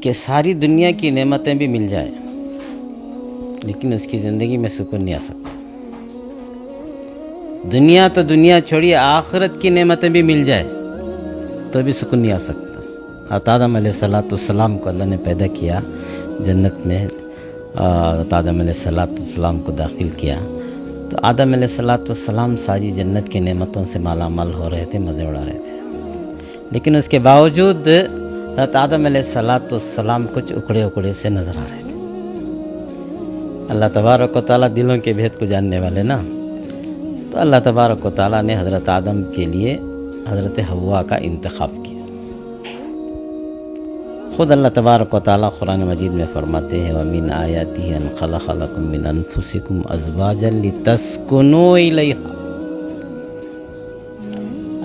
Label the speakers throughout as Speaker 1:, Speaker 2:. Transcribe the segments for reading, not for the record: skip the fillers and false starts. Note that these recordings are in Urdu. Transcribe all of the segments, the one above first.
Speaker 1: کہ ساری دنیا کی نعمتیں بھی مل جائیں لیکن اس کی زندگی میں سکون نہیں آ سکتا. دنیا تو دنیا چھوڑیے، آخرت کی نعمتیں بھی مل جائے تو بھی سکون نہیں آ سکتا. حضرت آدم علیہ السلام کو اللہ نے پیدا کیا جنت میں، حضرت آدم علیہ السلام کو داخل کیا تو آدم علیہ السلام ساری جنت کی نعمتوں سے مالا مال ہو رہے تھے، مزے اڑا رہے تھے، لیکن اس کے باوجود حضرت آدم علیہ السلام کچھ اکڑے سے نظر آ رہے تھے. اللہ تبارک و تعالیٰ دلوں کے بھید کو جاننے والے نا، تو اللہ تبارک و تعالیٰ نے حضرت آدم کے لیے حضرت حوا کا انتخاب کیا. خود اللہ تبارک و تعالیٰ قرآن مجید میں فرماتے ہیں وَمِنْ آيَاتِهِ أَنْ خَلَقَ لَكُم مِّنْ أَنفُسِكُمْ أَزْوَاجًا لِتَسْكُنُوا إِلَيْهَا.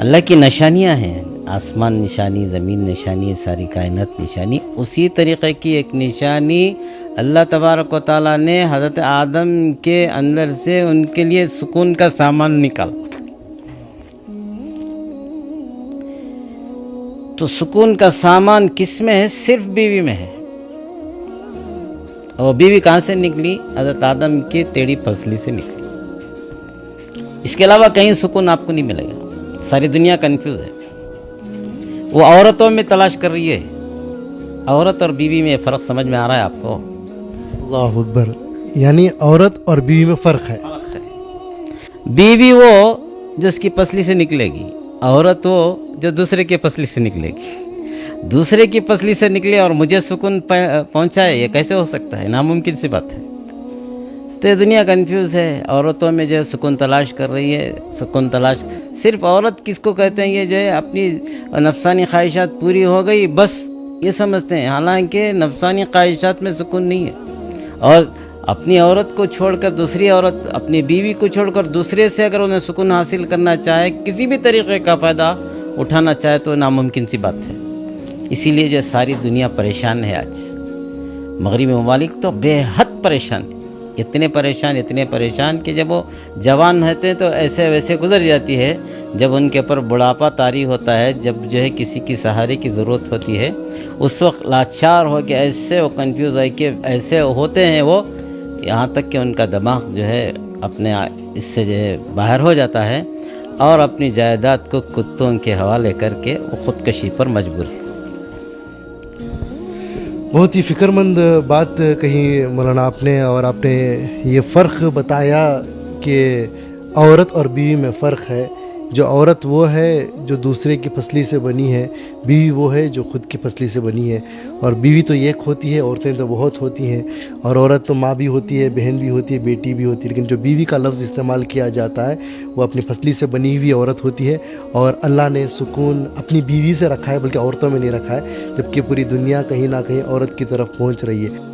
Speaker 1: اللہ کی نشانیاں ہیں، آسمان نشانی، زمین نشانی، ساری کائنات نشانی. اسی طریقے کی ایک نشانی اللہ تبارک و تعالیٰ نے حضرت آدم کے اندر سے ان کے لیے سکون کا سامان نکالا. تو سکون کا سامان کس میں ہے؟ صرف بیوی میں ہے. اور بیوی کہاں سے نکلی؟ حضرت آدم کی ٹیڑھی پسلی سے نکلی. اس کے علاوہ کہیں سکون آپ کو نہیں ملے گا. ساری دنیا کنفیوز ہے، وہ عورتوں میں تلاش کر رہی ہے. عورت اور بیوی میں فرق سمجھ میں آ رہا ہے آپ کو؟
Speaker 2: اللہ اکبر. یعنی عورت اور بیوی میں فرق ہے.
Speaker 1: بیوی وہ جو اس کی پسلی سے نکلے گی، عورت وہ جو دوسرے کی پسلی سے نکلے گی. دوسرے کی پسلی سے نکلے اور مجھے سکون پہنچائے، یہ کیسے ہو سکتا ہے؟ ناممکن سی بات ہے. تو یہ دنیا کنفیوز ہے. عورتوں میں جو ہے سکون تلاش کر رہی ہے. سکون تلاش صرف عورت کس کو کہتے ہیں؟ یہ جو ہے اپنی نفسانی خواہشات پوری ہو گئی بس یہ سمجھتے ہیں، حالانکہ نفسانی خواہشات میں سکون نہیں ہے. اور اپنی عورت کو چھوڑ کر دوسری عورت، اپنی بیوی کو چھوڑ کر دوسرے سے اگر انہیں سکون حاصل کرنا چاہے، کسی بھی طریقے کا فائدہ اٹھانا چاہے تو ناممکن سی بات ہے. اسی لیے جو ساری دنیا پریشان ہے آج. مغربی ممالک تو بے حد پریشان ہے. اتنے پریشان کہ جب وہ جوان رہتے ہیں تو ایسے ویسے گزر جاتی ہے. جب ان کے اوپر بڑھاپا طاری ہوتا ہے، جب جو ہے کسی کی سہارے کی ضرورت ہوتی ہے، اس وقت لاچار ہو کے ایسے وہ کنفیوز ہے کہ ایسے ہوتے ہیں وہ، یہاں تک کہ ان کا دماغ جو ہے اپنے اس سے جو ہے باہر ہو جاتا ہے اور اپنی جائیداد کو کتوں کے حوالے کر کے وہ خودکشی پر مجبور ہے.
Speaker 2: بہت ہی فکر مند بات کہی مولانا آپ نے، اور آپ نے یہ فرق بتایا کہ عورت اور بیوی میں فرق ہے. جو عورت وہ ہے جو دوسرے کی پسلی سے بنی ہے، بیوی وہ ہے جو خود کی پسلی سے بنی ہے. اور بیوی تو ایک ہوتی ہے، عورتیں تو بہت ہوتی ہیں. اور عورت تو ماں بھی ہوتی ہے، بہن بھی ہوتی ہے، بیٹی بھی ہوتی ہے، لیکن جو بیوی کا لفظ استعمال کیا جاتا ہے وہ اپنی پسلی سے بنی ہوئی عورت ہوتی ہے. اور اللہ نے سکون اپنی بیوی سے رکھا ہے، بلکہ عورتوں میں نہیں رکھا ہے، جبکہ پوری دنیا کہیں نہ کہیں عورت کی طرف پہنچ رہی ہے.